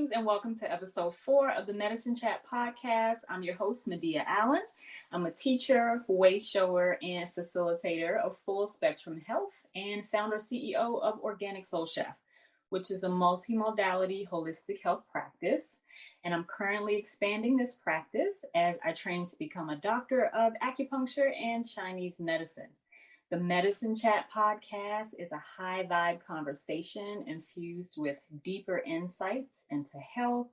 Greetings and welcome to episode 4 of the Medicine Chat podcast. I'm your host, Medea Allen. I'm a teacher, way shower, and facilitator of Full Spectrum Health and founder CEO of Organic Soul Chef, which is a multi-modality holistic health practice. And I'm currently expanding this practice as I train to become a doctor of acupuncture and Chinese medicine. The Medicine Chat podcast is a high vibe conversation infused with deeper insights into health,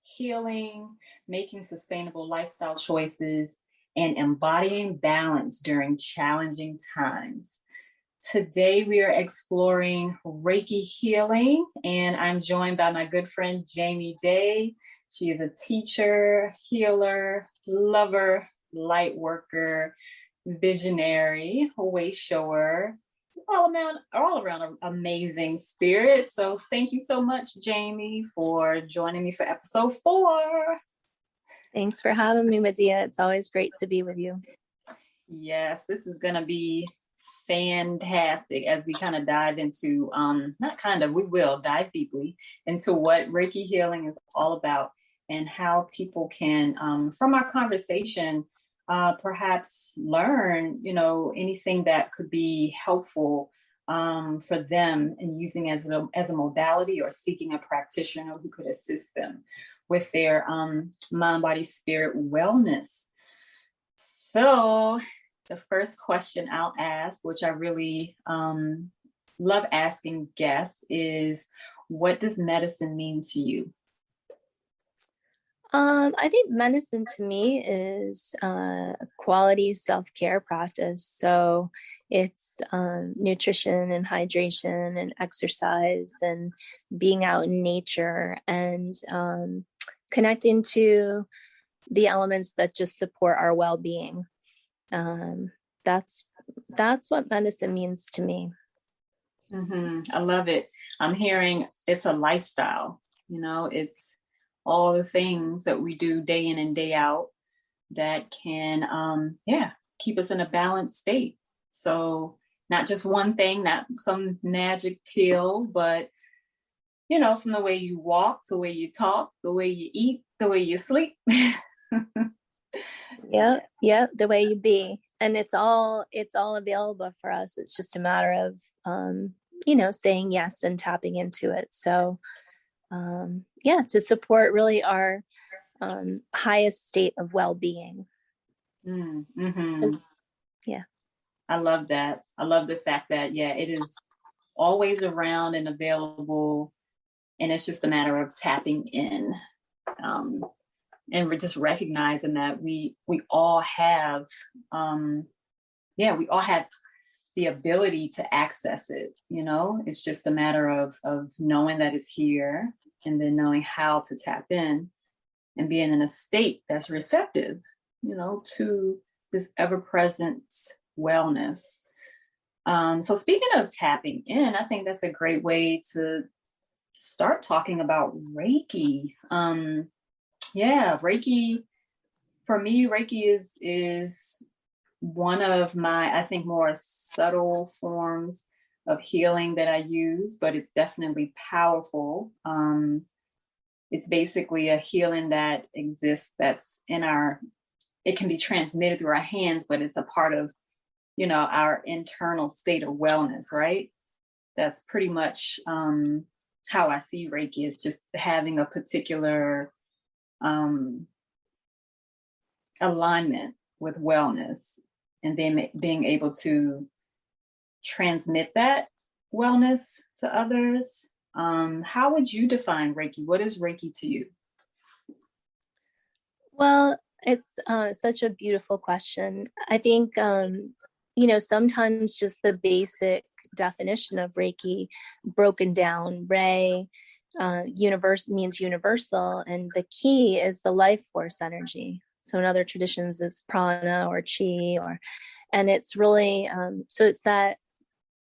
healing, making sustainable lifestyle choices, and embodying balance during challenging times. Today we are exploring Reiki healing, and I'm joined by my good friend Jamie Day. She is a teacher, healer, lover, light worker, visionary, way shower, all around an amazing spirit. So thank you so much, Jamie, for joining me for episode 4. Thanks for having me, Medea. It's always great to be with you. Yes, this is going to be fantastic as we kind of dive into, we will dive deeply into what Reiki healing is all about and how people can, from our conversation, perhaps learn, anything that could be helpful for them in using as a modality or seeking a practitioner who could assist them with their mind, body, spirit wellness. So the first question I'll ask, which I really love asking guests, is what does medicine mean to you? I think medicine to me is a quality self-care practice. So it's nutrition and hydration and exercise and being out in nature and connecting to the elements that just support our well-being. That's what medicine means to me. Mm-hmm. I love it. I'm hearing it's a lifestyle, it's all the things that we do day in and day out that can, keep us in a balanced state. So not just one thing, not some magic pill, but, from the way you walk, the way you talk, the way you eat, the way you sleep. Yeah, the way you be. And it's all available for us. It's just a matter of, saying yes and tapping into it. So to support really our highest state of well-being. Mm-hmm. Yeah. I love that. I love the fact that, it is always around and available, and it's just a matter of tapping in. And we're just recognizing that we all have, we all have the ability to access it. It's just a matter of knowing that it's here and then knowing how to tap in and being in a state that's receptive, to this ever-present wellness. So speaking of tapping in, I think that's a great way to start talking about Reiki. Reiki, for me, Reiki is one of my, I think, more subtle forms of healing that I use, but it's definitely powerful. It's basically a healing that exists that's it can be transmitted through our hands, but it's a part of, our internal state of wellness, right? That's pretty much how I see Reiki, is just having a particular alignment with wellness and then being able to transmit that wellness to others. How would you define Reiki? What is Reiki to you? Well, it's such a beautiful question. I think, sometimes just the basic definition of Reiki broken down, Rei, universe means universal, and the key is the life force energy. So in other traditions, it's prana or chi, and it's really, so it's that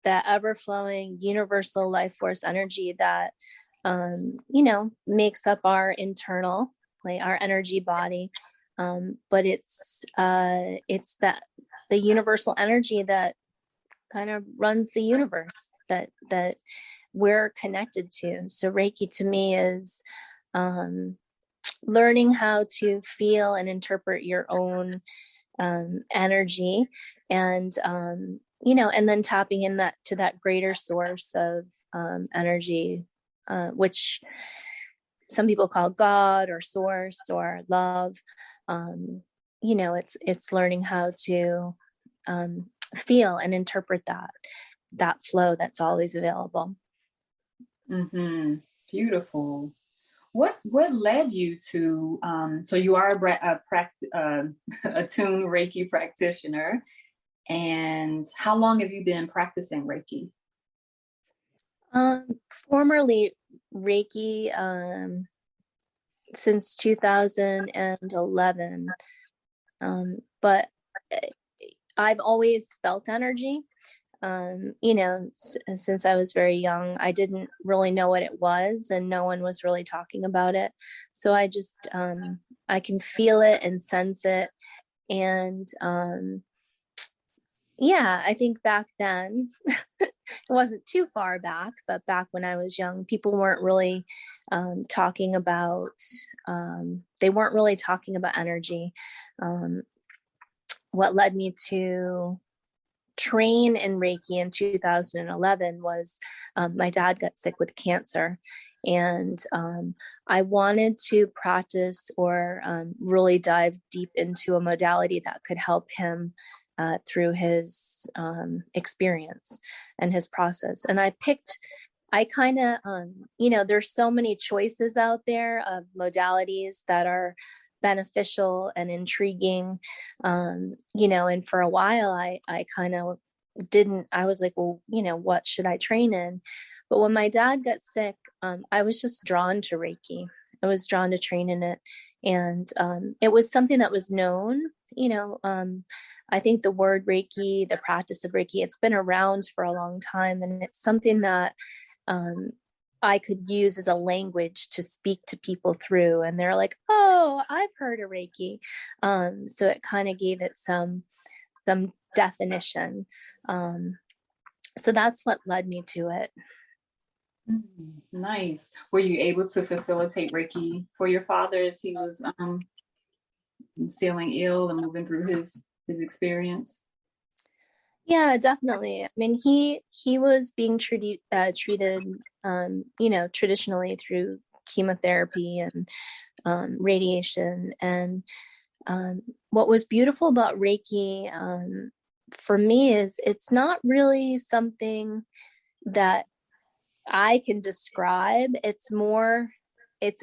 ever-flowing universal life force energy that, makes up our internal, like our energy body. But it's that the universal energy that kind of runs the universe that we're connected to. So Reiki to me is learning how to feel and interpret your own energy, and and then tapping in that to that greater source of energy, which some people call God or source or love. It's learning how to feel and interpret that flow that's always available. Mm-hmm. Beautiful. What led you to so you are a tuned Reiki practitioner, and how long have you been practicing Reiki? Formerly Reiki, since 2011, but I've always felt energy. Since I was very young, I didn't really know what it was, and no one was really talking about it. So I just, I can feel it and sense it. And I think back then, it wasn't too far back, but back when I was young, people weren't really talking about, they weren't really talking about energy. What led me to train in Reiki in 2011 was my dad got sick with cancer, and I wanted to practice or really dive deep into a modality that could help him through his experience and his process. And I kind of, there's so many choices out there of modalities that are beneficial and intriguing, and for a while I kind of I was like, well, what should I train in? But when my dad got sick, I was just drawn to Reiki. I was drawn to train in it. And it was something that was known, I think the word Reiki, the practice of Reiki, it's been around for a long time. And it's something that I could use as a language to speak to people through. And they're like, oh, I've heard of Reiki. So it kind of gave it some definition. So that's what led me to it. Nice. Were you able to facilitate Reiki for your father as he was feeling ill and moving through his experience? Yeah, definitely. I mean, he was being treated, traditionally through chemotherapy and radiation. And what was beautiful about Reiki for me is it's not really something that I can describe. It's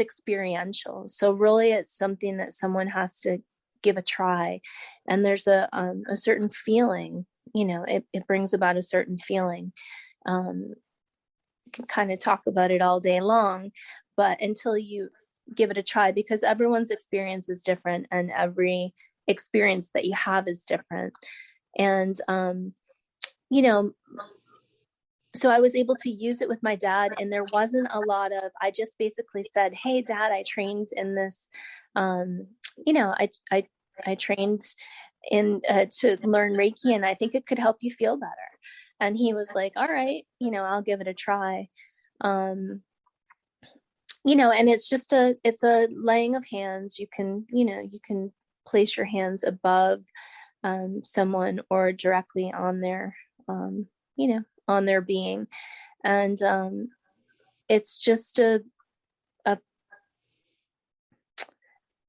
experiential. So really it's something that someone has to give a try. And there's a certain feeling, it brings about a certain feeling. Can kind of talk about it all day long, but until you give it a try, because everyone's experience is different and every experience that you have is different. And, so I was able to use it with my dad, and there wasn't a lot of, I just basically said, hey dad, I trained in this, I trained in to learn Reiki, and I think it could help you feel better. And he was like, all right, I'll give it a try. And it's a laying of hands. You can place your hands above someone or directly on their, on their being. And it's just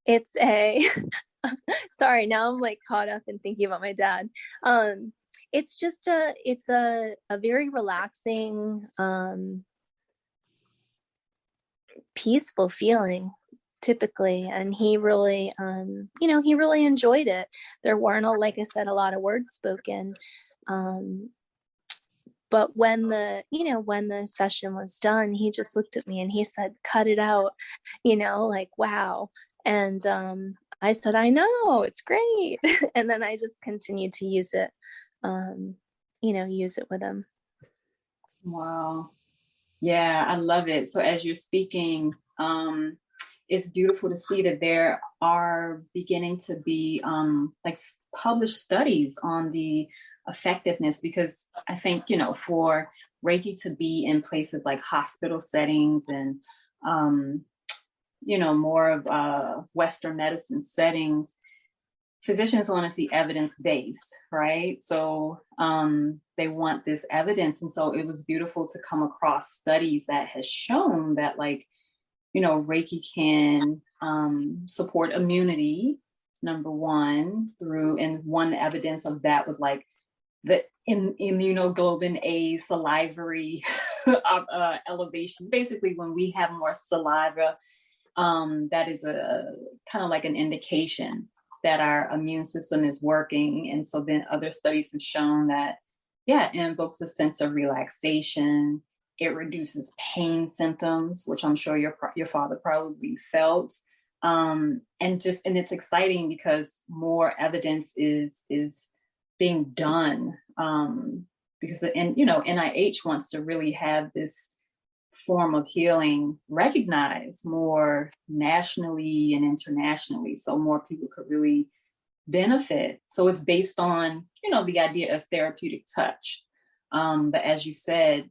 it's a, sorry, now I'm like caught up in thinking about my dad. It's just it's a very relaxing, peaceful feeling typically. And he really, he really enjoyed it. There weren't, like I said, a lot of words spoken. But when the session was done, he just looked at me and he said, cut it out, like, wow. And I said, I know, it's great. And then I just continued to use it, use it with him. Wow. Yeah, I love it. So as you're speaking, it's beautiful to see that there are beginning to be like published studies on the effectiveness, because I think, for Reiki to be in places like hospital settings and more of Western medicine settings, physicians want to see evidence-based, right? So they want this evidence. And so it was beautiful to come across studies that has shown that, like, Reiki can support immunity, number one, and one evidence of that was like the immunoglobulin A salivary elevations. Basically, when we have more saliva, that is a kind of like an indication that our immune system is working. And so then other studies have shown that, yeah, it invokes a sense of relaxation. It reduces pain symptoms, which I'm sure your father probably felt. And it's exciting because more evidence is being done, because NIH wants to really have this form of healing recognized more nationally and internationally, so more people could really benefit. So it's based on the idea of therapeutic touch, but as you said,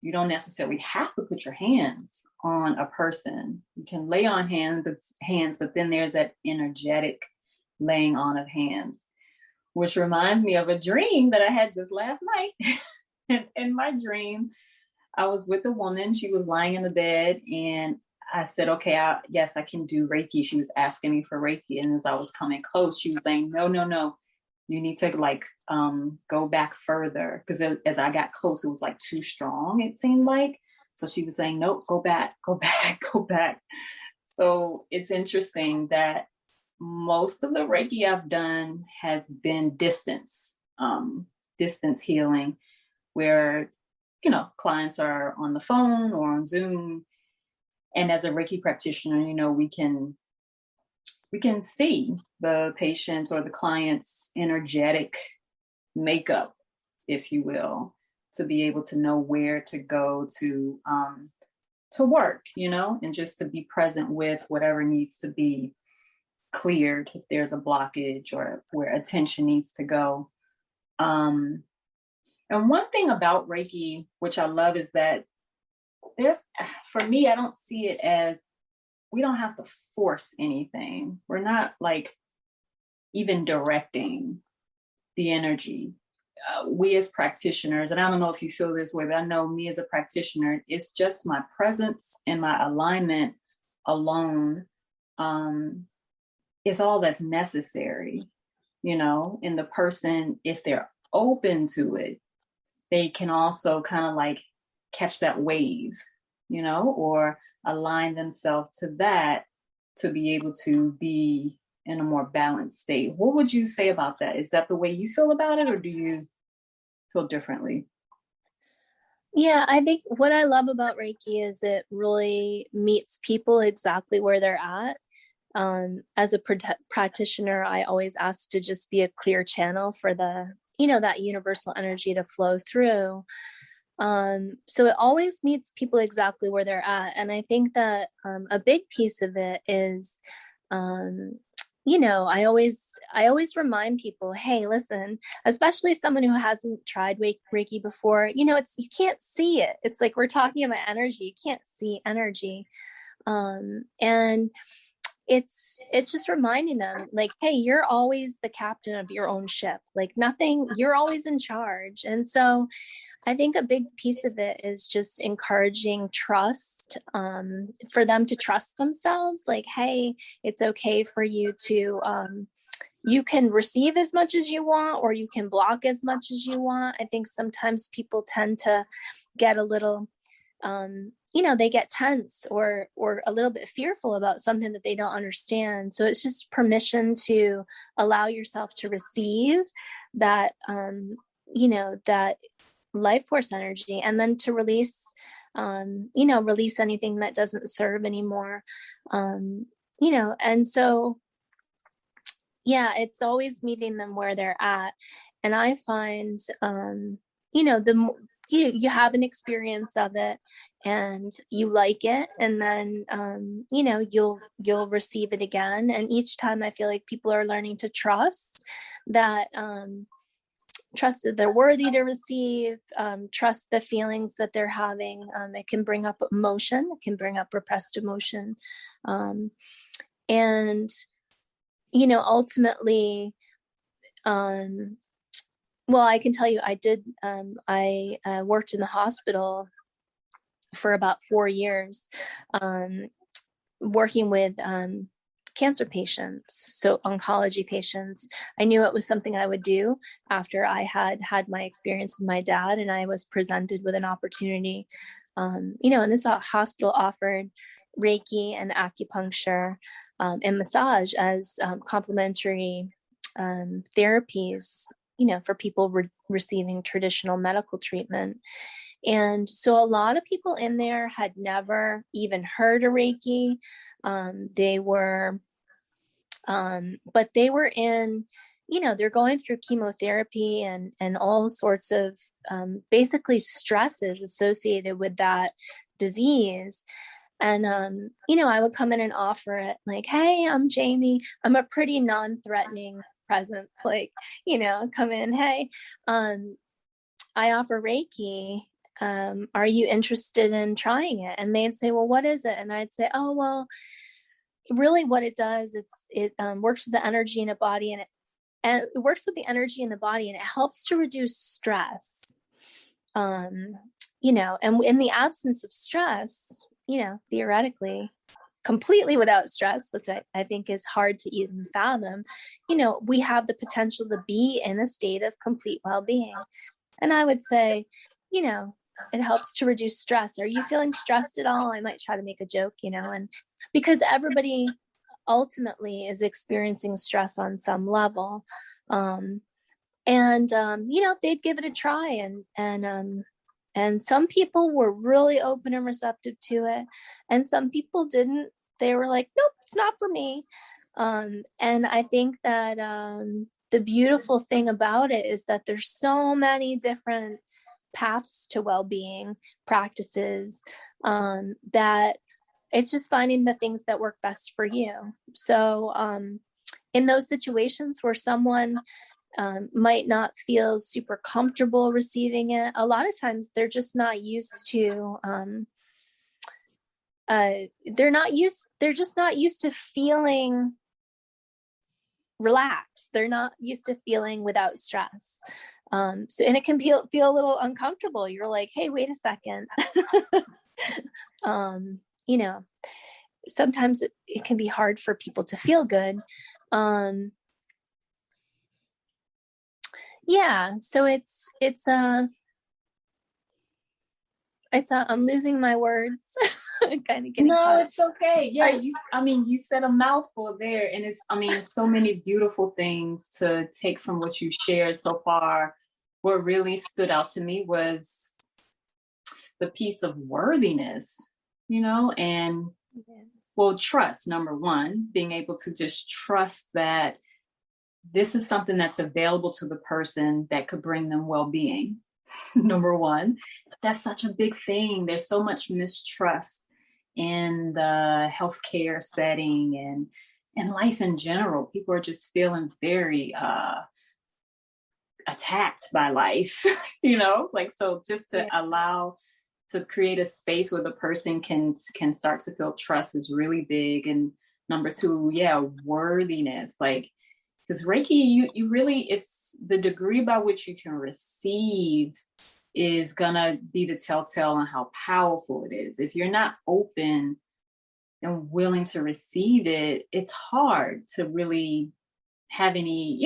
you don't necessarily have to put your hands on a person. You can lay on hands, but then there's that energetic laying on of hands, which reminds me of a dream that I had just last night. In my dream, I was with a woman. She was lying in the bed, and I said, okay, yes, I can do Reiki. She was asking me for Reiki. And as I was coming close, she was saying, no, you need to go back further. Because as I got close, it was like too strong, it seemed like. So she was saying, nope, go back. So it's interesting that most of the Reiki I've done has been distance healing, where clients are on the phone or on Zoom. And as a Reiki practitioner, we can see the patient's or the client's energetic makeup, if you will, to be able to know where to go to work, and just to be present with whatever needs to be cleared if there's a blockage or where attention needs to go. And one thing about Reiki, which I love, is that for me, I don't see it as, we don't have to force anything. We're not like even directing the energy. We as practitioners, and I don't know if you feel this way, but I know me as a practitioner, it's just my presence and my alignment alone is all that's necessary, and the person, if they're open to it, they can also kind of like catch that wave, or align themselves to that to be able to be in a more balanced state. What would you say about that? Is that the way you feel about it, or do you feel differently? Yeah, I think what I love about Reiki is it really meets people exactly where they're at. As a practitioner, I always ask to just be a clear channel for the, that universal energy to flow through. So it always meets people exactly where they're at. And I think that a big piece of it is, I always remind people, hey, listen, especially someone who hasn't tried Reiki before, you can't see it. It's like we're talking about energy. You can't see energy. And it's just reminding them, like, hey, you're always the captain of your own ship. Like you're always in charge. And so I think a big piece of it is just encouraging trust, for them to trust themselves. Like, hey, it's okay for you to, you can receive as much as you want, or you can block as much as you want. I think sometimes people tend to get a little, they get tense or a little bit fearful about something that they don't understand. So it's just permission to allow yourself to receive that, that life force energy, and then to release anything that doesn't serve anymore. And so, yeah, it's always meeting them where they're at. And I find, you have an experience of it and you like it, and then you'll receive it again, and each time I feel like people are learning to trust that trust that they're worthy to receive, trust the feelings that they're having. It can bring up emotion, it can bring up repressed emotion. And, ultimately, well, I can tell you, I worked in the hospital for about 4 years, working with cancer patients, so oncology patients. I knew it was something I would do after I had my experience with my dad, and I was presented with an opportunity. And this hospital offered Reiki and acupuncture and massage as complementary therapies, for people receiving traditional medical treatment. And so a lot of people in there had never even heard of Reiki. But they were in, they're going through chemotherapy and all sorts of basically stresses associated with that disease. And, I would come in and offer it like, hey, I'm Jamie. I'm a pretty non-threatening presence. Like, come in, hey, I offer Reiki. Are you interested in trying it? And they'd say, well, what is it? And I'd say, oh, well, really what it does, it works with the energy in a body, and it works with the energy in the body, and it helps to reduce stress. And in the absence of stress, theoretically, completely without stress, which I think is hard to even fathom, we have the potential to be in a state of complete well-being. And I would say, it helps to reduce stress. Are you feeling stressed at all? I might try to make a joke, and because everybody ultimately is experiencing stress on some level. They'd give it a try, and some people were really open and receptive to it, and some people didn't. They were like, nope, it's not for me. And I think that the beautiful thing about it is that there's so many different paths to well-being practices, that it's just finding the things that work best for you. So in those situations where someone might not feel super comfortable receiving it, a lot of times they're just not used to they're just not used to feeling relaxed. They're not used to feeling without stress. And it can feel a little uncomfortable. You're like, hey, wait a second. Sometimes it can be hard for people to feel good. So I'm losing my words. Kind of getting No, it's okay. Yeah, you said a mouthful there, and it's so many beautiful things to take from what you shared so far. What really stood out to me was the piece of worthiness, and trust, number one, being able to just trust that this is something that's available to the person that could bring them well-being. Number one, that's such a big thing. There's so much mistrust in the healthcare setting and life in general. People are just feeling very attacked by life, so just to allow to create a space where the person can start to feel trust is really big. And number two, worthiness, because Reiki, you really, it's the degree by which you can receive is gonna be the telltale on how powerful it is. If you're not open and willing to receive it, it's hard to really have any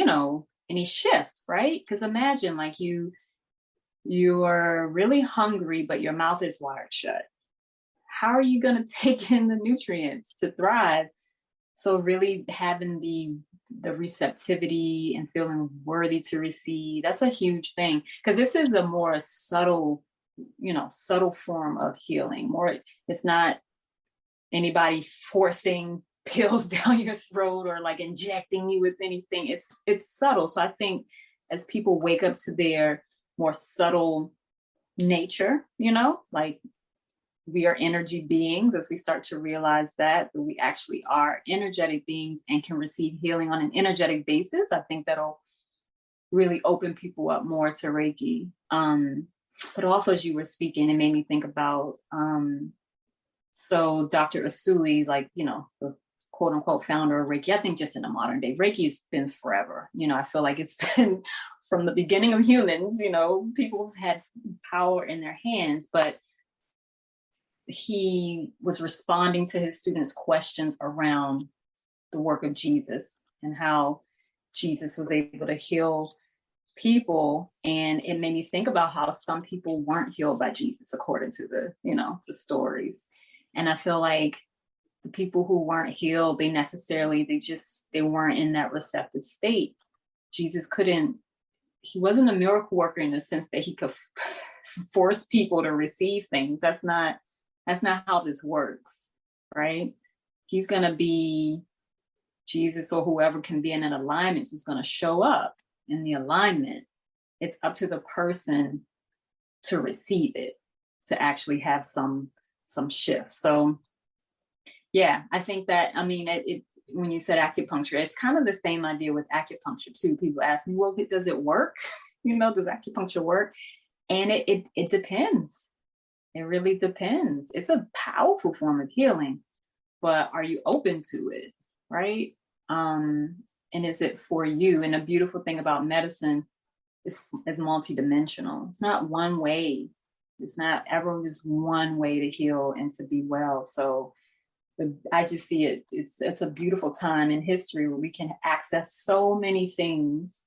shift, right? Because imagine you are really hungry, but your mouth is wired shut. How are you going to take in the nutrients to thrive? So really having the receptivity and feeling worthy to receive, that's a huge thing, because this is a more subtle form of healing. It's not anybody forcing pills down your throat or injecting you with anything. It's subtle. So I think as people wake up to their more subtle nature, we are energy beings, as we start to realize that we actually are energetic beings and can receive healing on an energetic basis, I think that'll really open people up more to Reiki. But also, as you were speaking, it made me think about, so Dr. Usui, like, the quote unquote founder of Reiki, I think just in the modern day, Reiki has been forever. I feel like it's been from the beginning of humans, people have had power in their hands, but he was responding to his students' questions around the work of Jesus and how Jesus was able to heal people. And it made me think about how some people weren't healed by Jesus, according to the stories. And I feel like the people who weren't healed, they weren't in that receptive state. Jesus he wasn't a miracle worker in the sense that he could force people to receive things. That's not how this works, right? He's going to be, Jesus or whoever can be in an alignment is going to show up in the alignment. It's up to the person to receive it, to actually have some shift. So yeah, I think that, when you said acupuncture, it's kind of the same idea with acupuncture too. People ask me, well, does it work? Does acupuncture work? And it depends. It really depends. It's a powerful form of healing, but are you open to it? Right? And is it for you? And a beautiful thing about medicine is multidimensional. It's not one way. It's not ever just one way to heal and to be well. So I just see it. It's a beautiful time in history where we can access so many things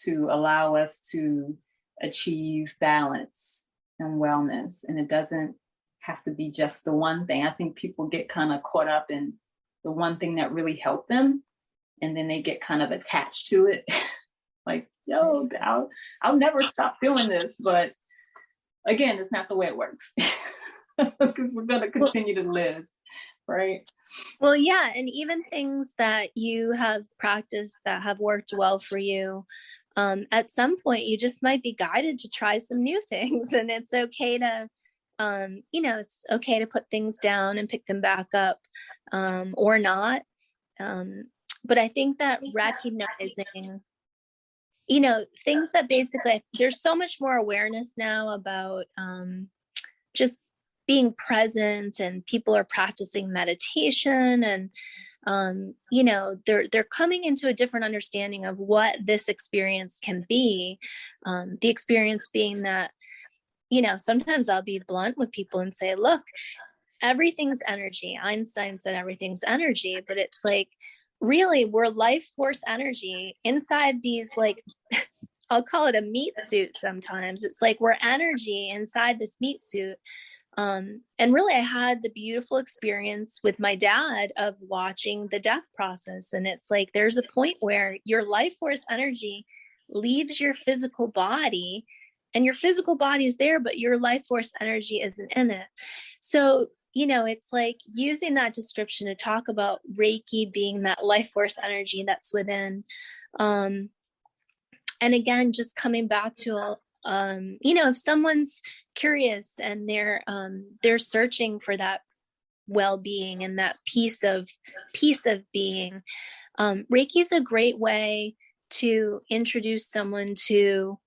to allow us to achieve balance and wellness. And it doesn't have to be just the one thing. I think people get kind of caught up in the one thing that really helped them, and then they get kind of attached to it. Like, I'll never stop feeling this. But again, it's not the way it works, because we're going to continue to live, right? Well, yeah. And even things that you have practiced that have worked well for you, at some point you just might be guided to try some new things, and it's okay to it's okay to put things down and pick them back up, or not. But I think that recognizing, things that basically, there's so much more awareness now about just being present, and people are practicing meditation, and they're coming into a different understanding of what this experience can be. The experience being that, sometimes I'll be blunt with people and say, look, everything's energy. Einstein said everything's energy, but it's like, really, we're life force energy inside these, like, I'll call it a meat suit sometimes. It's like we're energy inside this meat suit. And really, I had the beautiful experience with my dad of watching the death process. And it's like, there's a point where your life force energy leaves your physical body, and your physical body is there, but your life force energy isn't in it. So, it's like using that description to talk about Reiki being that life force energy that's within. And again, just coming back to, if someone's curious and they're searching for that well-being and that peace of being, Reiki is a great way to introduce someone to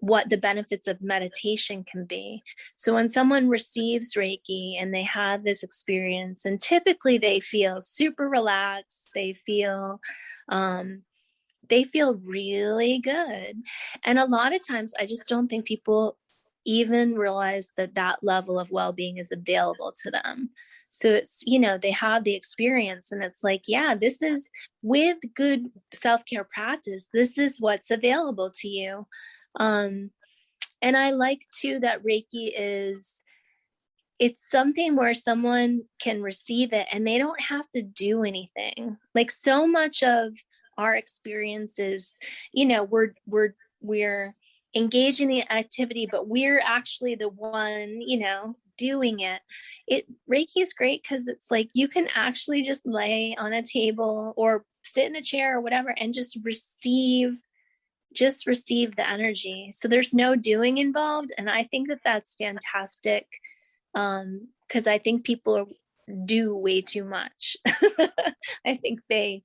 what the benefits of meditation can be. So when someone receives Reiki and they have this experience, and typically they feel super relaxed, they feel really good. And a lot of times I just don't think people even realize that level of well-being is available to them. So it's, they have the experience, and it's like, yeah, this is, with good self-care practice, this is what's available to you. And I like too that Reiki it's something where someone can receive it and they don't have to do anything. Like, so much of our experiences, we're engaging in the activity, but we're actually the one, doing it. Reiki is great because it's like you can actually just lay on a table or sit in a chair or whatever and just receive the energy. So there's no doing involved. And I think that that's fantastic, because I think people do way too much. I think they,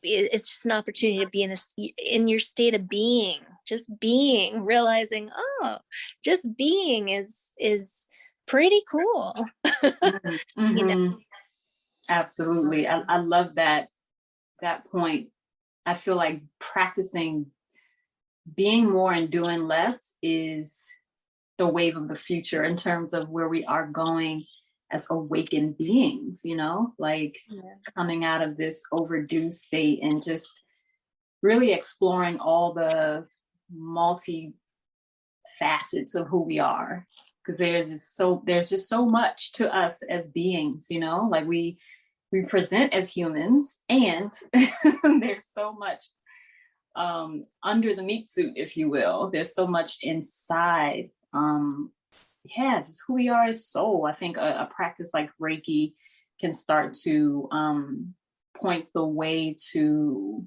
it's just an opportunity to be in your state of being, just being, realizing, oh, just being is pretty cool. Mm-hmm. You know. Mm-hmm. Absolutely. I love that point. I feel like practicing being more and doing less is the wave of the future in terms of where we are going as awakened beings, like coming out of this overdue state and just really exploring all the multi facets of who we are, because there's just so much to us as beings, like we present as humans, and there's so much under the meat suit, if you will. There's so much inside. Just who we are as soul. I think a practice like Reiki can start to point the way to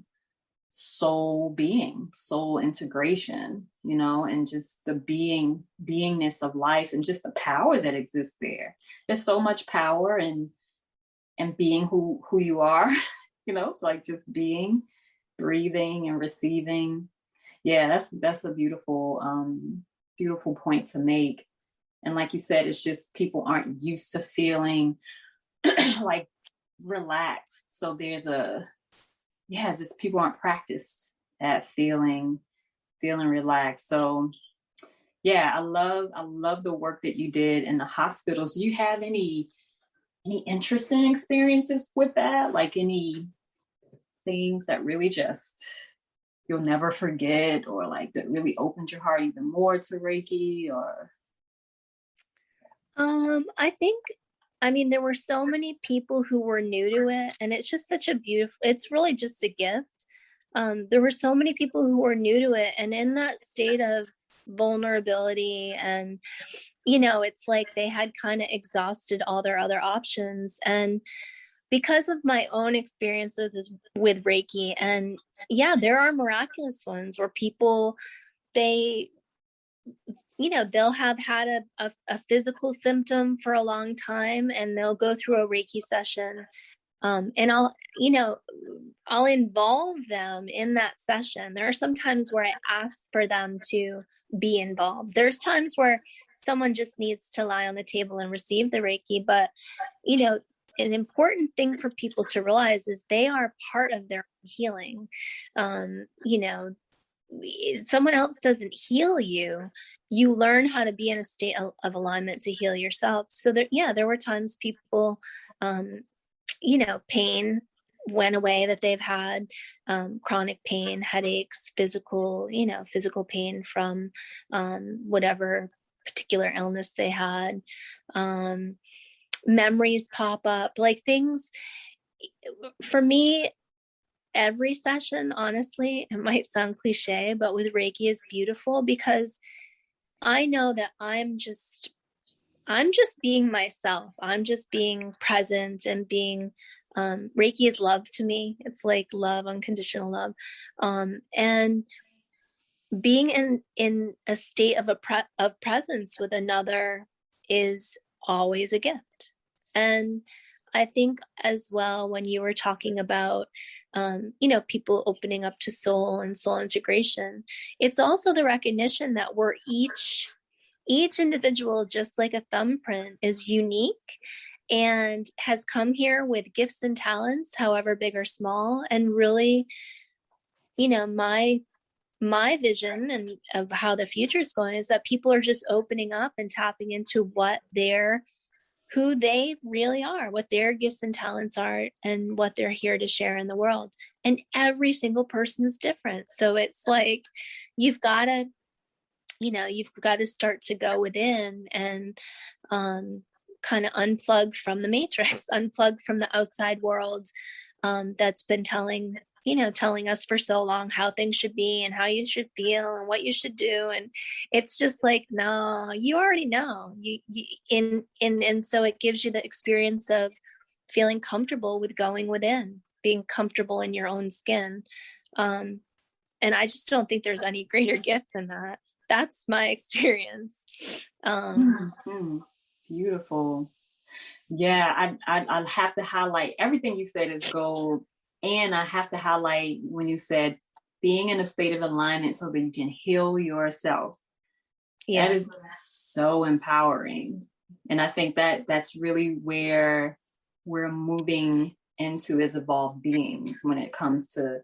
soul being, soul integration, and just the beingness of life, and just the power that exists there. There's so much power in being who you are. It's like just being, breathing and receiving. Yeah, that's a beautiful beautiful point to make. And like you said, it's just people aren't used to feeling like relaxed. So there's just people aren't practiced at feeling relaxed. So yeah, I love the work that you did in the hospitals. Do you have any interesting experiences with that? Like any things that really just you'll never forget, or like that really opened your heart even more to Reiki? Or I mean, there were so many people who were new to it, and it's just such a beautiful, it's really just a gift. There were so many people who were new to it, and in that state of vulnerability, and it's like they had kind of exhausted all their other options. And because of my own experiences with Reiki, and there are miraculous ones where people, they'll have had a physical symptom for a long time, and they'll go through a Reiki session. And I'll involve them in that session. There are some times where I ask for them to be involved. There's times where someone just needs to lie on the table and receive the Reiki. But, an important thing for people to realize is they are part of their healing. Someone else doesn't heal you. You learn how to be in a state of alignment to heal yourself. So there were times people, pain went away that they've had, chronic pain, headaches, physical pain from whatever particular illness they had. Memories pop up, like things. For me, every session, honestly, it might sound cliche, but with Reiki is beautiful, because I know that I'm just being myself. I'm just being present and being, Reiki is love to me. It's like love, unconditional love. And being in a state of presence with another is always a gift. And I think as well, when you were talking about, people opening up to soul and soul integration, it's also the recognition that we're each individual, just like a thumbprint, is unique and has come here with gifts and talents, however big or small. And really, my vision and of how the future is going is that people are just opening up and tapping into who they really are, what their gifts and talents are, and what they're here to share in the world. And every single person's different. So it's like, you've got to start to go within and kind of unplug from the matrix, unplug from the outside world, that's been telling us for so long how things should be and how you should feel and what you should do. And it's just like, no, you already know. And so it gives you the experience of feeling comfortable with going within, being comfortable in your own skin. And I just don't think there's any greater gift than that. That's my experience. Beautiful. Yeah, I'll have to highlight everything you said is gold. And I have to highlight when you said being in a state of alignment so that you can heal yourself. Yeah. That is so empowering. And I think that that's really where we're moving into as evolved beings when it comes to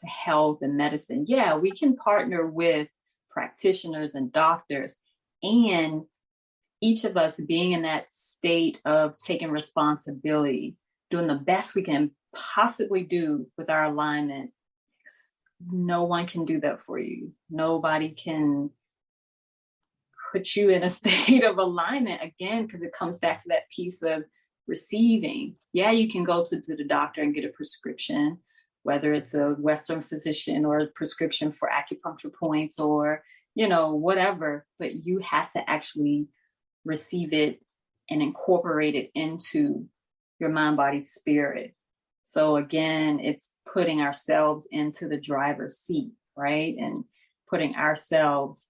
health and medicine. Yeah, we can partner with practitioners and doctors, and each of us being in that state of taking responsibility, doing the best we can possibly do with our alignment. No one can do that for you. Nobody can put you in a state of alignment, again, because it comes back to that piece of receiving. Yeah, you can go to the doctor and get a prescription, whether it's a Western physician or a prescription for acupuncture points or, whatever, but you have to actually receive it and incorporate it into your mind, body, spirit. So again, it's putting ourselves into the driver's seat, right? And putting ourselves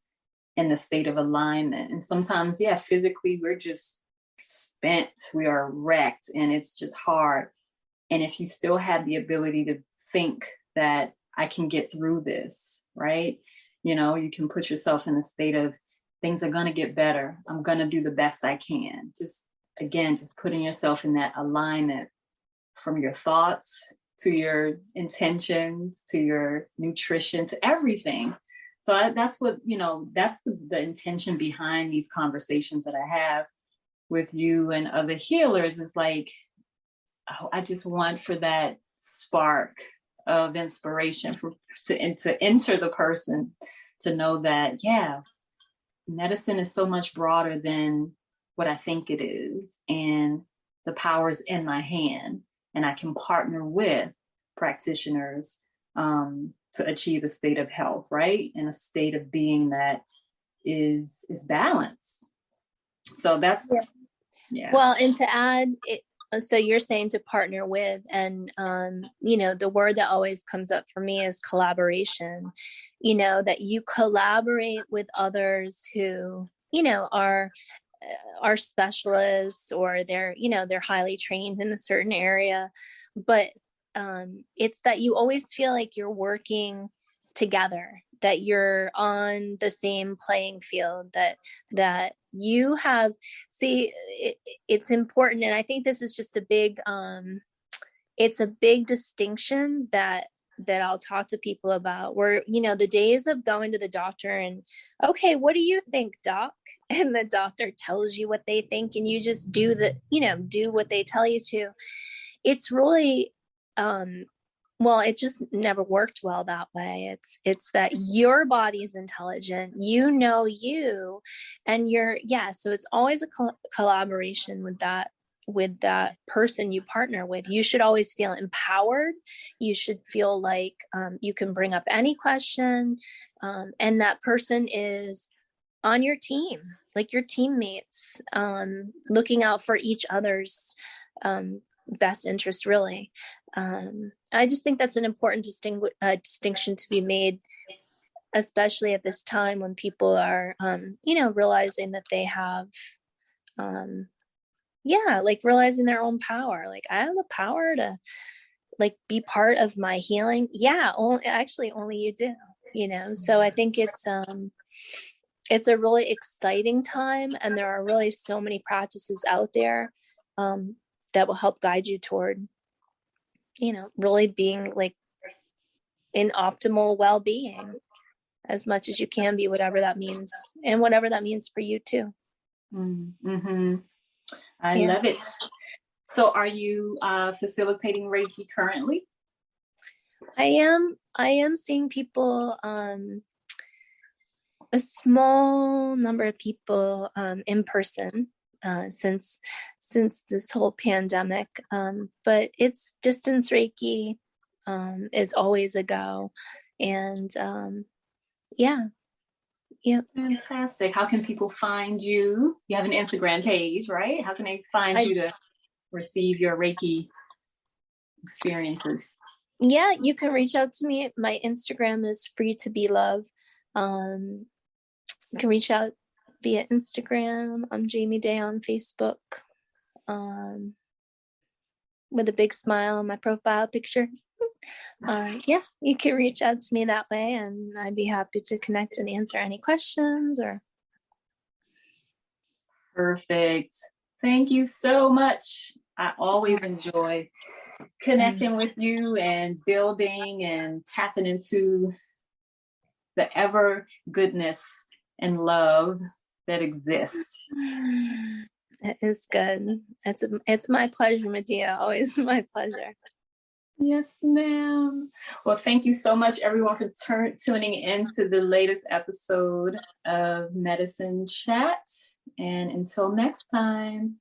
in the state of alignment. And sometimes, yeah, physically we're just spent, we are wrecked, and it's just hard. And if you still have the ability to think that I can get through this, right? You can put yourself in a state of things are going to get better. I'm going to do the best I can. Just putting yourself in that alignment from your thoughts to your intentions, to your nutrition, to everything. So that's what, that's the intention behind these conversations that I have with you and other healers, is like, I just want for that spark of inspiration to enter the person to know that, yeah, medicine is so much broader than what I think it is. And the power's in my hand, and I can partner with practitioners to achieve a state of health, right? And a state of being that is balanced. So that's, yeah. Well, and to add it, so you're saying to partner with, and the word that always comes up for me is collaboration. That you collaborate with others who are specialists, or they're highly trained in a certain area, but it's that you always feel like you're working together, that you're on the same playing field, that you have, it's important. And I think this is just a big, it's a big distinction that I'll talk to people about, where, the days of going to the doctor and, okay, what do you think, doc? And the doctor tells you what they think, and you just do what they tell you to. It's really, well, it just never worked well that way. It's that your body is intelligent, you, and so it's always a collaboration with that person you partner with. You should always feel empowered. You should feel like you can bring up any question, and that person is on your team, like your teammates, looking out for each other's best interest, really. I just think that's an important distinction to be made, especially at this time when people are, realizing that they have, realizing their own power. Like, I have the power to, be part of my healing. Yeah, only you do. So I think it's a really exciting time, and there are really so many practices out there that will help guide you toward, really being in optimal well-being as much as you can be, whatever that means, and whatever that means for you too. Mm-hmm. I love it. So are you facilitating Reiki currently? I am seeing people, a small number of people in person since this whole pandemic, but it's distance Reiki is always a go, and yeah. Fantastic. How can people find you? You have an Instagram page, right? How can they find you to receive your Reiki experiences? Yeah, you can reach out to me. My Instagram is free to be love. You can reach out via Instagram. I'm Jamie Day on Facebook, with a big smile on my profile picture. Yeah, you can reach out to me that way, and I'd be happy to connect and answer any questions. Or Perfect. Thank you so much. I always enjoy connecting with you and building and tapping into the ever goodness and love that exists. It is good. It's my pleasure, Medea. Always my pleasure. Yes, ma'am. Well, thank you so much, everyone, for tuning in to the latest episode of Medicine Chat. And until next time.